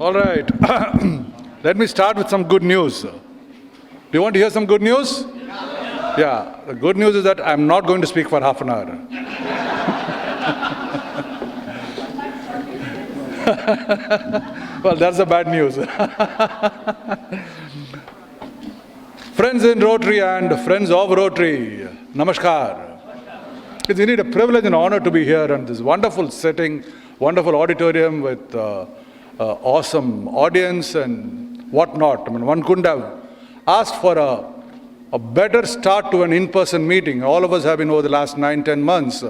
All right. Let me start with some good news. Do you want to hear some good news? Yeah. The good news is that I'm not going to speak for half an hour. Well, that's the bad news. Friends in Rotary and friends of Rotary, Namaskar. It's indeed a privilege and honor to be here in this wonderful setting, wonderful auditorium with awesome audience and whatnot. I mean, one couldn't have asked for a better start to an in-person meeting. All of us have been, over the last 9-10 months,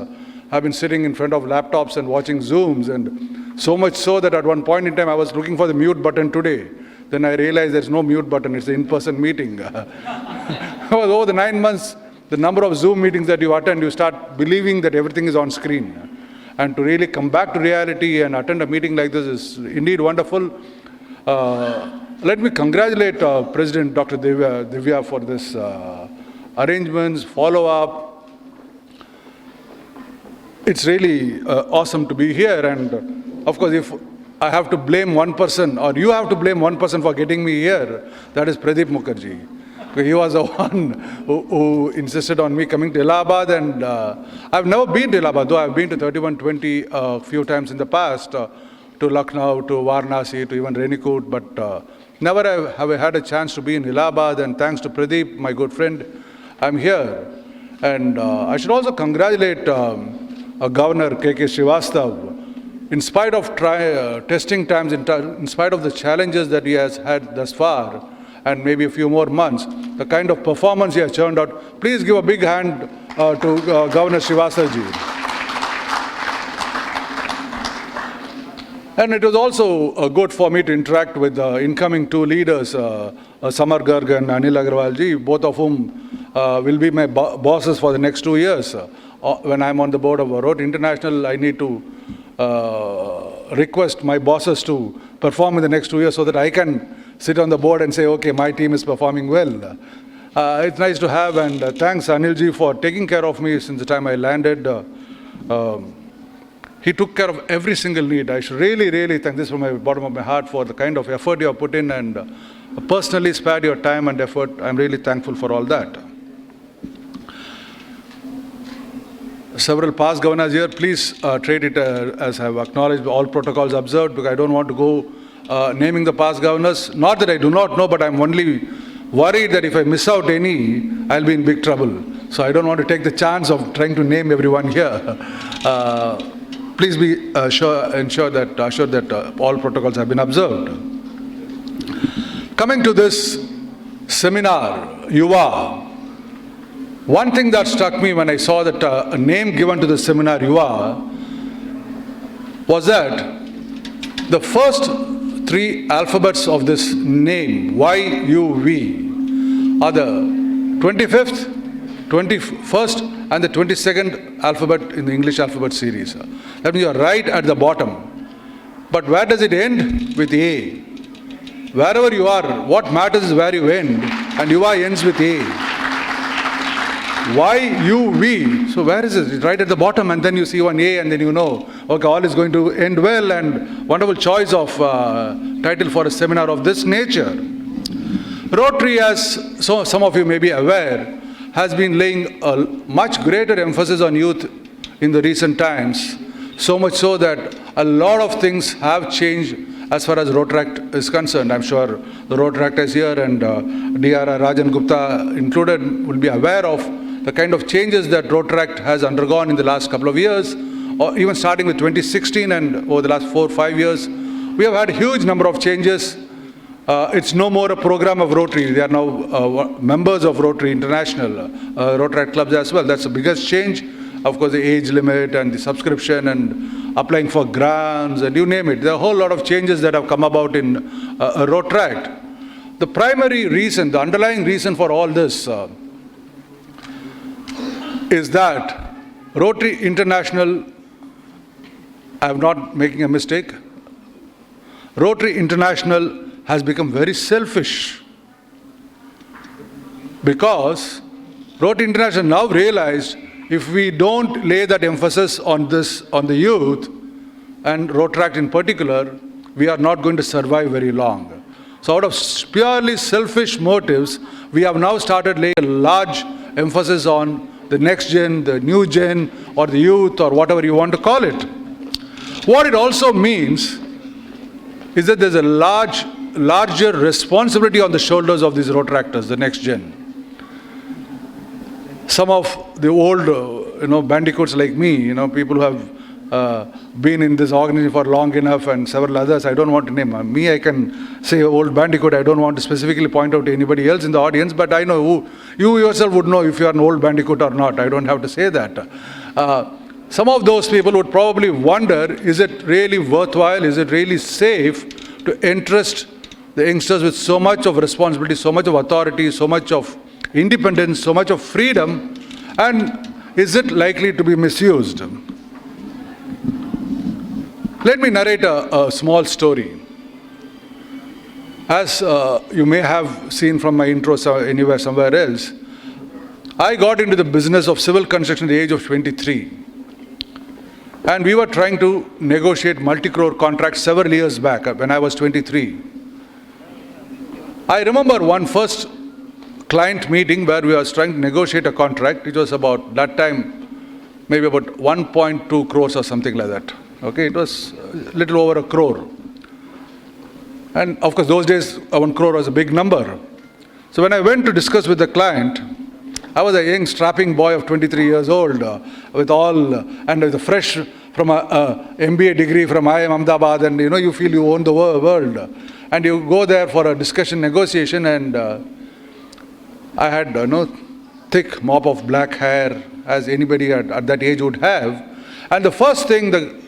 have been sitting in front of laptops and watching Zooms, and so much so that at one point in time I was looking for the mute button today. Then I realized there's no mute button, it's an in-person meeting. Over the 9 months, the number of Zoom meetings that you attend, you start believing that everything is on screen. And to really come back to reality and attend a meeting like this is indeed wonderful. Let me congratulate President Dr. Divya for this arrangements, follow-up. It's really awesome to be here. And of course, if I have to blame one person, or you have to blame one person for getting me here, that is Pradeep Mukherjee. He was the one who insisted on me coming to Allahabad, and I've never been to Allahabad, though I've been to 3120 a few times in the past, to Lucknow, to Varanasi, to even Renikut, but never have I had a chance to be in Allahabad, and thanks to Pradeep, my good friend, I'm here. And I should also congratulate Governor K.K. Srivastav. In spite of testing times, in spite of the challenges that he has had thus far, and maybe a few more months, the kind of performance he has churned out. Please give a big hand to Governor Srivastav ji. And it was also good for me to interact with the incoming two leaders, Samar Garg and Anil Agarwal ji, both of whom will be my bosses for the next 2 years. When I'm on the board of Rotary International, I need to request my bosses to perform in the next 2 years so that I can sit on the board and say, okay, my team is performing well. It's nice to have, and thanks Anilji for taking care of me since the time I landed. He took care of every single need. I should really thank this from the bottom of my heart for the kind of effort you have put in, and personally spared your time and effort. I'm really thankful for all that. Several past governors here, please treat it as I have acknowledged, all protocols observed, because I don't want to go naming the past governors. Not that I do not know, but I'm only worried that if I miss out any, I'll be in big trouble. So I don't want to take the chance of trying to name everyone here. Please be assured that all protocols have been observed. Coming to this seminar, Yuva, one thing that struck me when I saw that a name given to the seminar, Yuva, was that the first 3 alphabets of this name, Y-U-V, are the 25th, 21st, and the 22nd alphabet in the English alphabet series. That means you are right at the bottom. But where does it end? With A. Wherever you are, what matters is where you end, and Yuva ends with A. Y-U-V. So where is it? It's right at the bottom, and then you see one A, and then you know, okay, all is going to end well, and wonderful choice of title for a seminar of this nature. Rotary, as some of you may be aware, has been laying a much greater emphasis on youth in the recent times, so much so that a lot of things have changed as far as Rotary Act is concerned. I'm sure the Rotary Act is here, and D.R. Rajan Gupta included will be aware of the kind of changes that Rotary Act has undergone in the last couple of years, or even starting with 2016 and over the last 4 or 5 years. We have had a huge number of changes. It's no more a program of Rotary. They are now members of Rotary International, Rotary Act clubs as well. That's the biggest change. Of course, the age limit and the subscription and applying for grants and you name it. There are a whole lot of changes that have come about in a Rotary Act. The primary reason, the underlying reason for all this is that Rotary International, I'm not making a mistake, Rotary International has become very selfish, because Rotary International now realized if we don't lay that emphasis on this, on the youth, and Rotary Act in particular, we are not going to survive very long. So out of purely selfish motives, we have now started laying a large emphasis on the next gen, the new gen, or the youth, or whatever you want to call it. What it also means is that there's a larger responsibility on the shoulders of these Rotaractors, the next gen. Some of the old, bandicoots like me, people who have been in this organization for long enough, and several others, I don't want to name. Me, I can say old bandicoot. I don't want to specifically point out to anybody else in the audience, but I know you yourself would know if you are an old bandicoot or not. I don't have to say that. Some of those people would probably wonder, is it really worthwhile? Is it really safe to entrust the youngsters with so much of responsibility, so much of authority, so much of independence, so much of freedom, and is it likely to be misused? Let me narrate a small story. As you may have seen from my intro anywhere, somewhere else, I got into the business of civil construction at the age of 23. And we were trying to negotiate multi-crore contracts several years back when I was 23. I remember one first client meeting where we were trying to negotiate a contract. It was about, that time, maybe about 1.2 crores or something like that. Okay, it was a little over 1 crore. And of course, those days, 1 crore was a big number. So when I went to discuss with the client, I was a young, strapping boy of 23 years old, with fresh from a MBA degree from IIM Ahmedabad, and you feel you own the world. And you go there for a discussion, negotiation, and I had thick mop of black hair, as anybody at that age would have. And the first thing the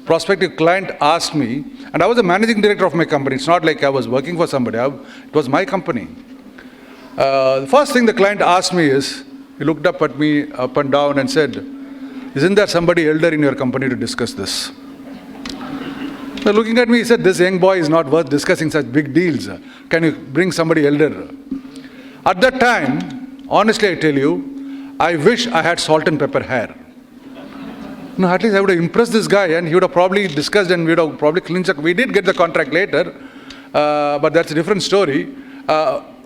prospective client asked me, and I was the managing director of my company. It's not like I was working for somebody. It was my company. The first thing the client asked me is, he looked up at me, up and down, and said, "Isn't there somebody elder in your company to discuss this?" So looking at me, he said, "This young boy is not worth discussing such big deals. Can you bring somebody elder?" At that time, honestly I tell you, I wish I had salt and pepper hair. At least I would have impressed this guy, and he would have probably discussed, and we would have probably clinched. We did get the contract later, but that's a different story.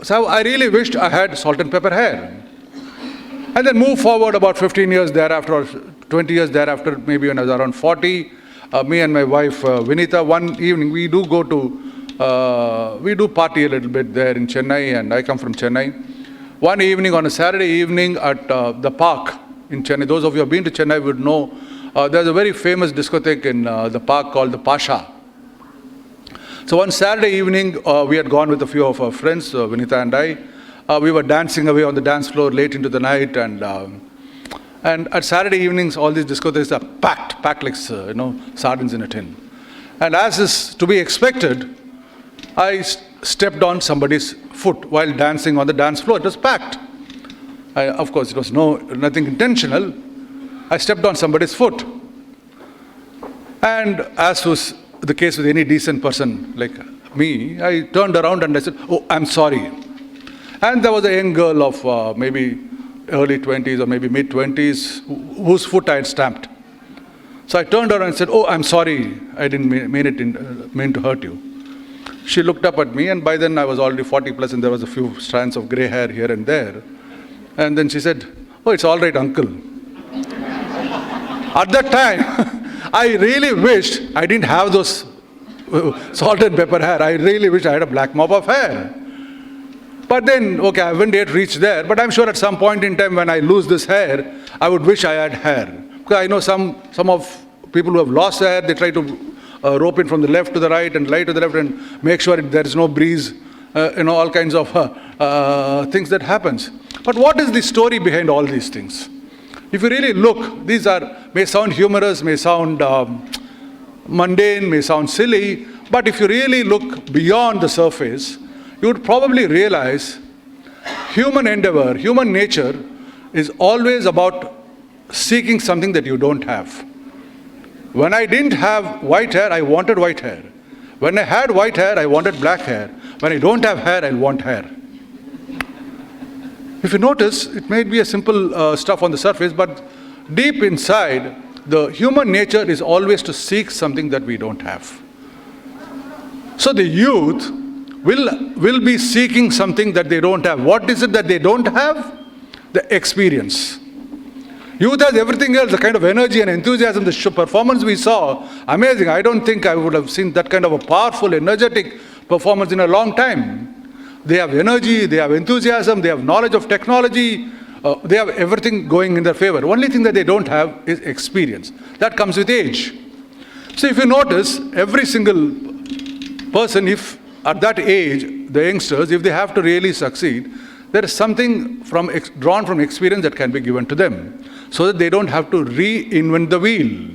So I really wished I had salt and pepper hair. And then move forward about 15 years thereafter, or 20 years thereafter, maybe when I was around 40, me and my wife, Vinita, one evening, we do party a little bit there in Chennai, and I come from Chennai. One evening, on a Saturday evening at the park in Chennai, those of you who have been to Chennai would know, there's a very famous discotheque in the park called the Pasha. So one Saturday evening, we had gone with a few of our friends, Vinita and I. We were dancing away on the dance floor late into the night, and at Saturday evenings, all these discotheques are packed like sardines in a tin. And as is to be expected, I stepped on somebody's foot while dancing on the dance floor. It was packed. Of course, it was nothing intentional. I stepped on somebody's foot. And as was the case with any decent person like me, I turned around and I said, "Oh, I'm sorry." And there was a young girl of maybe early 20s or maybe mid-20s whose foot I had stamped. So I turned around and said, "Oh, I'm sorry. I didn't mean to hurt you." She looked up at me, and by then I was already 40 plus, and there was a few strands of gray hair here and there. And then she said, "Oh, it's all right, uncle." At that time, I really wished I didn't have those salt and pepper hair. I really wished I had a black mop of hair. But then, okay, I haven't yet reached there, but I'm sure at some point in time when I lose this hair, I would wish I had hair. Because I know some of people who have lost hair, they try to rope it from the left to the right and right to the left and make sure there is no breeze, all kinds of things that happens. But what is the story behind all these things? If you really look, these may sound humorous, may sound mundane, may sound silly, but if you really look beyond the surface, you would probably realize human endeavor, human nature is always about seeking something that you don't have. When I didn't have white hair, I wanted white hair. When I had white hair, I wanted black hair. When I don't have hair, I want hair. If you notice, it may be a simple stuff on the surface, but deep inside, the human nature is always to seek something that we don't have. So the youth will be seeking something that they don't have. What is it that they don't have? The experience. Youth has everything else, the kind of energy and enthusiasm, the performance we saw, amazing. I don't think I would have seen that kind of a powerful, energetic performance in a long time. They have energy, they have enthusiasm, they have knowledge of technology, they have everything going in their favor. Only thing that they don't have is experience. That comes with age. So if you notice, every single person, if at that age, the youngsters, if they have to really succeed, there is something drawn from experience that can be given to them, so that they don't have to reinvent the wheel.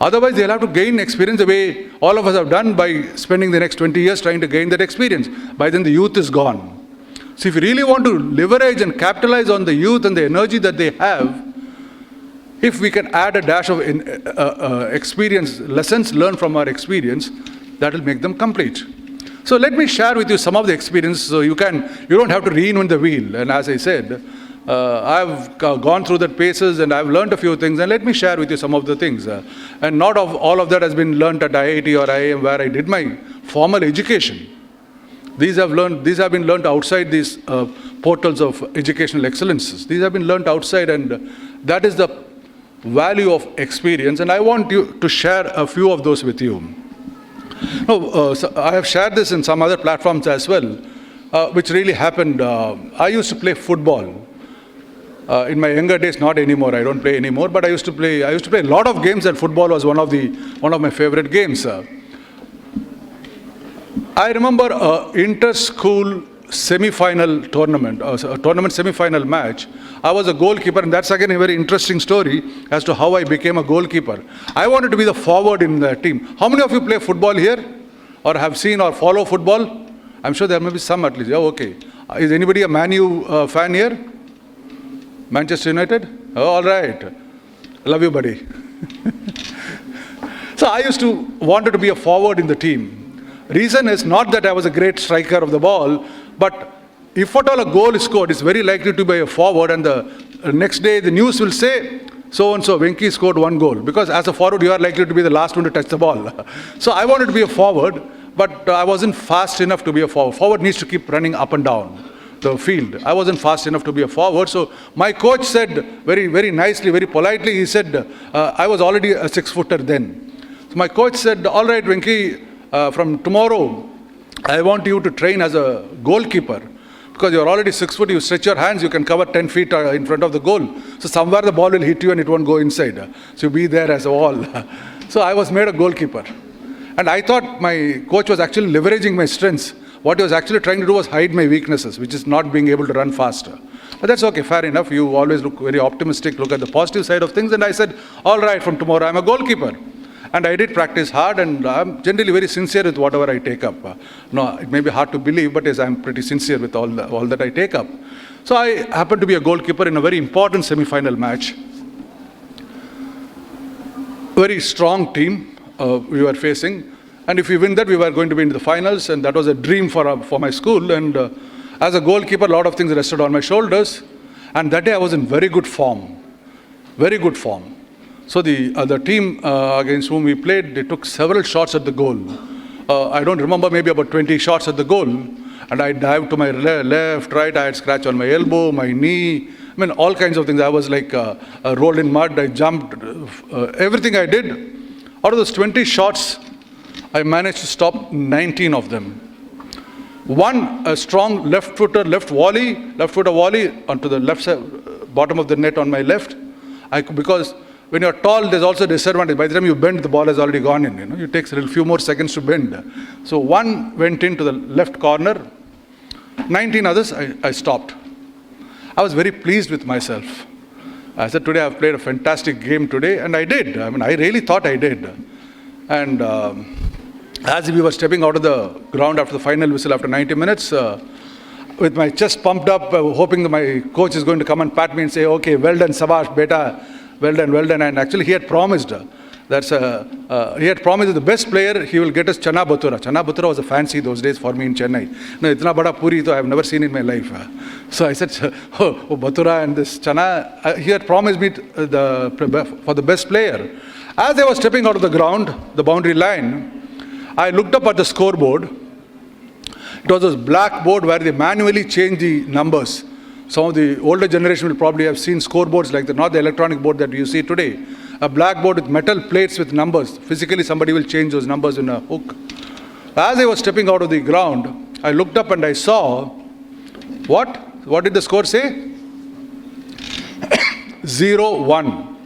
Otherwise, they'll have to gain experience the way all of us have done by spending the next 20 years trying to gain that experience. By then, the youth is gone. So if you really want to leverage and capitalize on the youth and the energy that they have, if we can add a dash of experience, lessons learned from our experience, that will make them complete. So let me share with you some of the experience, so you don't have to reinvent the wheel. And as I said, I've gone through that paces and I've learned a few things, and let me share with you some of the things. And not all of that has been learned at IIT or IIM, where I did my formal education. These have been learned outside these portals of educational excellences. These have been learned outside, and that is the value of experience. And I want to share a few of those with you. So I have shared this in some other platforms as well, which really happened. I used to play football. In my younger days, not anymore. I don't play anymore. But I used to play a lot of games, and football was one of my favorite games. I remember inter-school semi-final tournament, a tournament semi-final match. I was a goalkeeper, and that's again a very interesting story as to how I became a goalkeeper. I wanted to be the forward in the team. How many of you play football here, or have seen or follow football? I'm sure there may be some at least. Oh, okay. Is anybody a Man U fan here? Manchester United? Oh, all right. Love you, buddy. So I wanted to be a forward in the team. Reason is not that I was a great striker of the ball, but if at all a goal is scored, it's very likely to be a forward, and the next day the news will say, so-and-so, Venki scored 1 goal. Because as a forward, you are likely to be the last one to touch the ball. So I wanted to be a forward, but I wasn't fast enough to be a forward. Forward needs to keep running up and down the field. I wasn't fast enough to be a forward. So my coach said very, very nicely, very politely, he said, I was already a 6-footer then. So my coach said, all right, Venki, from tomorrow, I want you to train as a goalkeeper. Because you're already 6 foot, you stretch your hands, you can cover 10 feet in front of the goal. So somewhere the ball will hit you and it won't go inside. So you'll be there as a wall. So I was made a goalkeeper. And I thought my coach was actually leveraging my strengths. What he was actually trying to do was hide my weaknesses, which is not being able to run faster. But that's okay, fair enough. You always look very optimistic, look at the positive side of things. And I said, all right, from tomorrow I'm a goalkeeper. And I did practice hard, and I'm generally very sincere with whatever I take up. No, it may be hard to believe, but yes, I'm pretty sincere with all that I take up. So I happened to be a goalkeeper in a very important semi-final match. Very strong team we were facing, and if we win that, we were going to be in the finals, and that was a dream for my school. And as a goalkeeper, a lot of things rested on my shoulders, and that day I was in very good form, very good form. So the team against whom we played, they took several shots at the goal. I don't remember, maybe about 20 shots at the goal. And I dived to my left, right, I had scratch on my elbow, my knee. I mean, all kinds of things. I was like rolled in mud, I jumped, everything I did. Out of those 20 shots, I managed to stop 19 of them. One, a strong left-footer volley onto the left side, bottom of the net on my left. Because when you're tall, there's also a disadvantage. By the time you bend, the ball has already gone in. It takes a few more seconds to bend. So one went into the left corner. 19 others, I stopped. I was very pleased with myself. I said, today I've played a fantastic game today, and I did. I mean, I really thought I did. And as we were stepping out of the ground after the final whistle after 90 minutes, with my chest pumped up, hoping that my coach is going to come and pat me and say, okay, well done, Sabash, beta. Well done. And actually he had promised that the best player he will get is Chana Bhatura. Chana Bhatura was a fancy those days for me in Chennai. No, itna bada puri to I have never seen in my life. So I said, oh Bhatura and this Chana, he had promised me for the best player. As I was stepping out of the ground, the boundary line, I looked up at the scoreboard. It was this black board where they manually change the numbers. Some of the older generation will probably have seen scoreboards like that, not the electronic board that you see today. A blackboard with metal plates with numbers. Physically, somebody will change those numbers in a hook. As I was stepping out of the ground, I looked up and I saw, what? What did the score say? 0-1.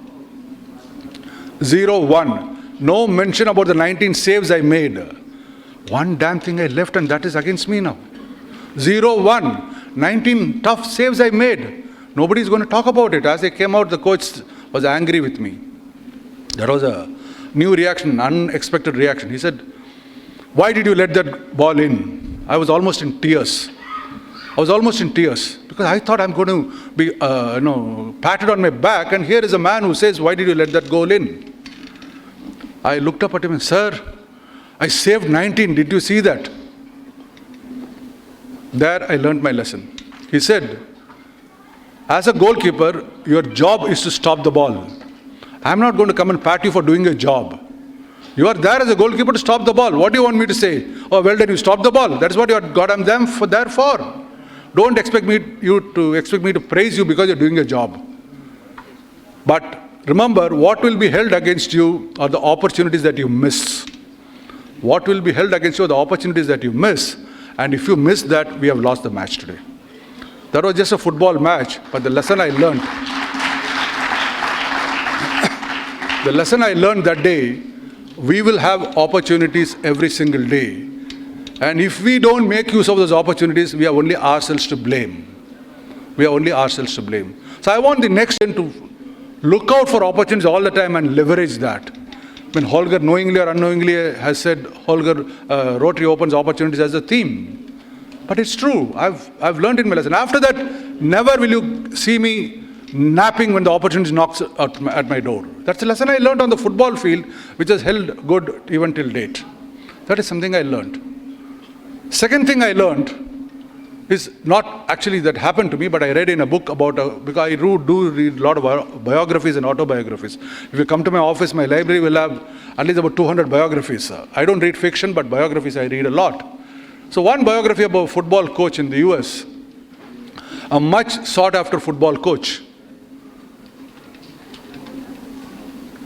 0-1. No mention about the 19 saves I made. One damn thing I left and that is against me now. 0-1. 19 tough saves I made. Nobody is going to talk about it. As I came out, the coach was angry with me. That was a new reaction, unexpected reaction. He said, why did you let that ball in? I was almost in tears. Because I thought I'm going to be patted on my back, and here is a man who says, why did you let that goal in? I looked up at him and, sir, I saved 19. Did you see that? There I learned my lesson. He said, as a goalkeeper, your job is to stop the ball. I'm not going to come and pat you for doing your job. You are there as a goalkeeper to stop the ball. What do you want me to say? Oh, well, then you stop the ball. That's what you got them there for. Don't expect me to praise you because you're doing your job. But remember, what will be held against you are the opportunities that you miss. What will be held against you are the opportunities that you miss. And if you miss that, we have lost the match today. That was just a football match, but the lesson I learned that day, we will have opportunities every single day. And if we don't make use of those opportunities, we have only ourselves to blame. So I want the next gen to look out for opportunities all the time and leverage that. When Holger knowingly or unknowingly has said, Rotary opens opportunities as a theme. But it's true. I've learned in my lesson. After that, never will you see me napping when the opportunity knocks at my door. That's the lesson I learned on the football field, which has held good even till date. That is something I learned. Second thing I learned is not actually that happened to me, but I read in a book because I do read a lot of biographies and autobiographies. If you come to my office, my library will have at least about 200 biographies. I don't read fiction, but biographies I read a lot. So one biography about a football coach in the US, a much sought after football coach.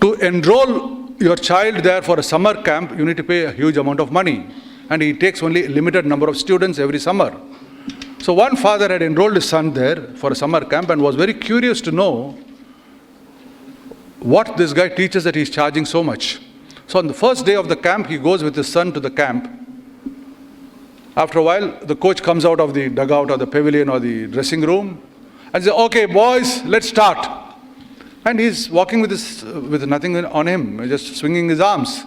To enroll your child there for a summer camp, you need to pay a huge amount of money. And he takes only a limited number of students every summer. So one father had enrolled his son there for a summer camp and was very curious to know what this guy teaches that he's charging so much. So on the first day of the camp, he goes with his son to the camp. After a while, the coach comes out of the dugout or the pavilion or the dressing room and says, okay, boys, let's start. And he's walking with nothing on him, just swinging his arms.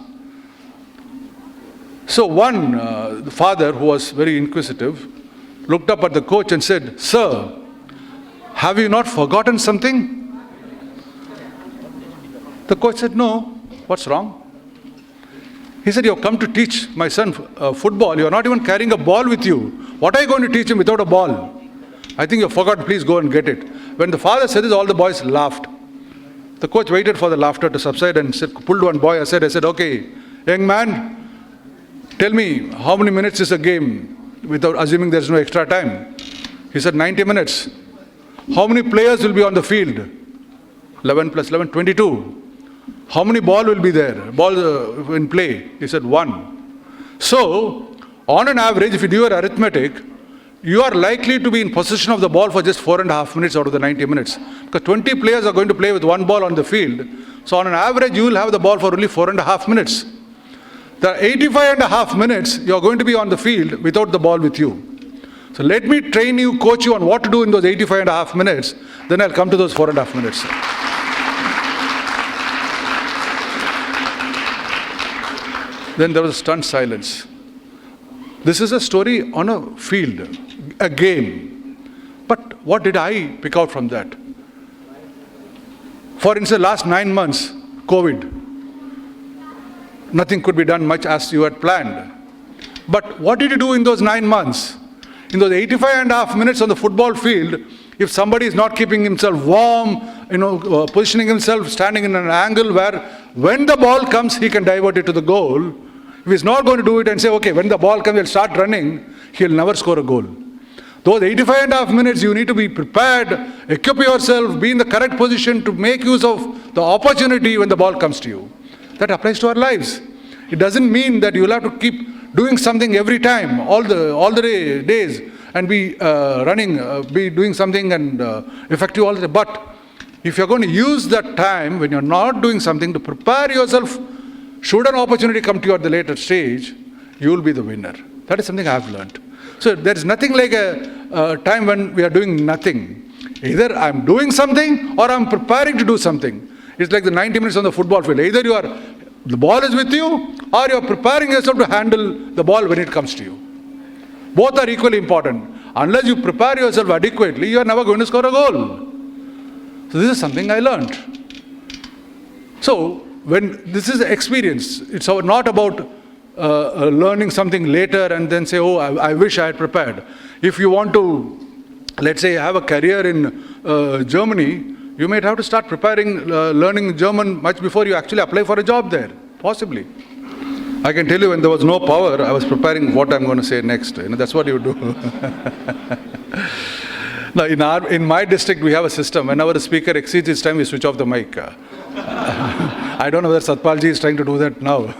So one father who was very inquisitive looked up at the coach and said, sir, have you not forgotten something? The coach said, no. What's wrong? He said, you have come to teach my son football. You are not even carrying a ball with you. What are you going to teach him without a ball? I think you have forgotten. Please go and get it. When the father said this, all the boys laughed. The coach waited for the laughter to subside and pulled one boy aside. I said, okay, young man, tell me, how many minutes is a game without assuming there's no extra time? He said, 90 minutes. How many players will be on the field? 11 plus 11, 22. How many ball will be there? Ball in play? He said, 1. So, on an average, if you do your arithmetic, you are likely to be in possession of the ball for just 4.5 minutes out of the 90 minutes. Because 20 players are going to play with one ball on the field. So, on an average, you will have the ball for only 4.5 minutes. The 85.5 minutes, you are going to be on the field without the ball with you. So let me train you, coach you on what to do in those 85.5 minutes. Then I'll come to those 4.5 minutes. Then there was a stunned silence. This is a story on a field, a game. But what did I pick out from that? For instance, last 9 months, COVID. Nothing could be done much as you had planned. But what did you do in those 9 months? In those 85.5 minutes on the football field, if somebody is not keeping himself warm, positioning himself, standing in an angle where when the ball comes, he can divert it to the goal. If he's not going to do it and say, okay, when the ball comes, he'll start running, he'll never score a goal. Those 85.5 minutes, you need to be prepared, equip yourself, be in the correct position to make use of the opportunity when the ball comes to you. That applies to our lives. It doesn't mean that you'll have to keep doing something every time, all the days, and be be doing something and effective all the day. But if you're going to use that time when you're not doing something to prepare yourself, should an opportunity come to you at the later stage, you will be the winner. That is something I've learned. So there is nothing like a time when we are doing nothing. Either I'm doing something or I'm preparing to do something. It's like the 90 minutes on the football field. Either the ball is with you, or you're preparing yourself to handle the ball when it comes to you. Both are equally important. Unless you prepare yourself adequately, you are never going to score a goal. So this is something I learned. So when this is experience, it's not about learning something later and then say, oh, I wish I had prepared. If you want to, let's say, have a career in Germany, you might have to start preparing, learning German much before you actually apply for a job there, possibly. I can tell you when there was no power, I was preparing what I'm going to say next. That's what you do. Now, in my district, we have a system. Whenever the speaker exceeds his time, we switch off the mic. I don't know whether Satpalji is trying to do that now.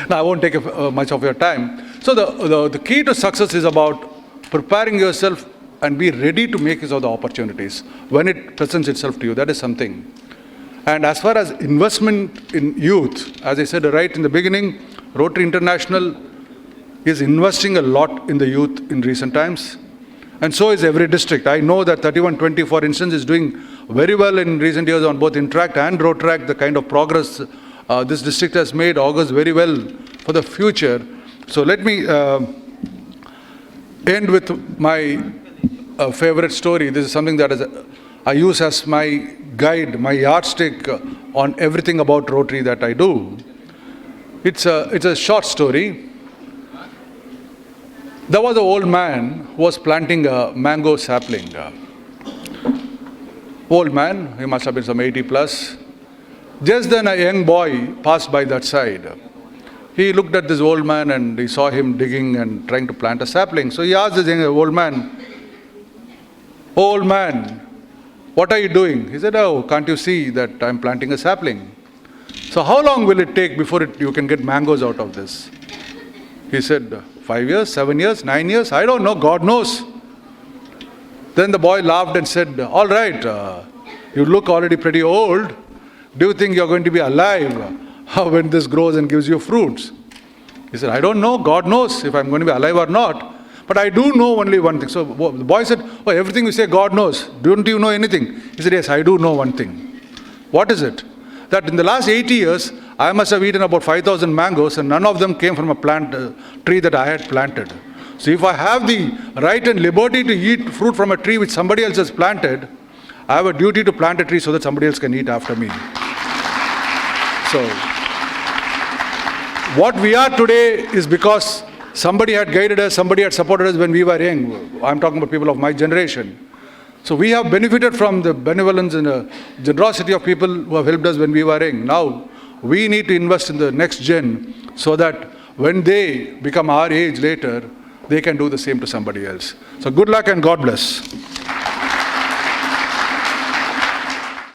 Now, I won't take much of your time. So the key to success is about preparing yourself and be ready to make use of the opportunities when it presents itself to you. That is something. And as far as investment in youth, as I said right in the beginning, Rotary International is investing a lot in the youth in recent times. And so is every district. I know that 3120, for instance, is doing very well in recent years on both Interact and Rotaract. The kind of progress this district has made augurs very well for the future. So let me end with my favorite story. This is something that I use as my guide, my yardstick on everything about Rotary that I do. It's a short story. There was an old man who was planting a mango sapling. Old man, he must have been some 80 plus. Just then a young boy passed by that side. He looked at this old man and he saw him digging and trying to plant a sapling. So he asked this old man, "Old man, what are you doing?" He said, "Oh, can't you see that I'm planting a sapling? So how long will it take before you can get mangoes out of this?" He said, 5 years, 7 years, 9 years, I don't know, God knows. Then the boy laughed and said, "All right, you look already pretty old. Do you think you're going to be alive when this grows and gives you fruits?" He said, "I don't know, God knows if I'm going to be alive or not. But I do know only one thing." So the boy said, "Oh, everything you say God knows. Don't you know anything?" He said, "Yes, I do know one thing." "What is it?" "That in the last 80 years, I must have eaten about 5,000 mangoes and none of them came from a tree that I had planted. So if I have the right and liberty to eat fruit from a tree which somebody else has planted, I have a duty to plant a tree so that somebody else can eat after me." So what we are today is because somebody had guided us, somebody had supported us when we were young. I'm talking about people of my generation. So we have benefited from the benevolence and the generosity of people who have helped us when we were young. Now, we need to invest in the next gen so that when they become our age later, they can do the same to somebody else. So good luck and God bless.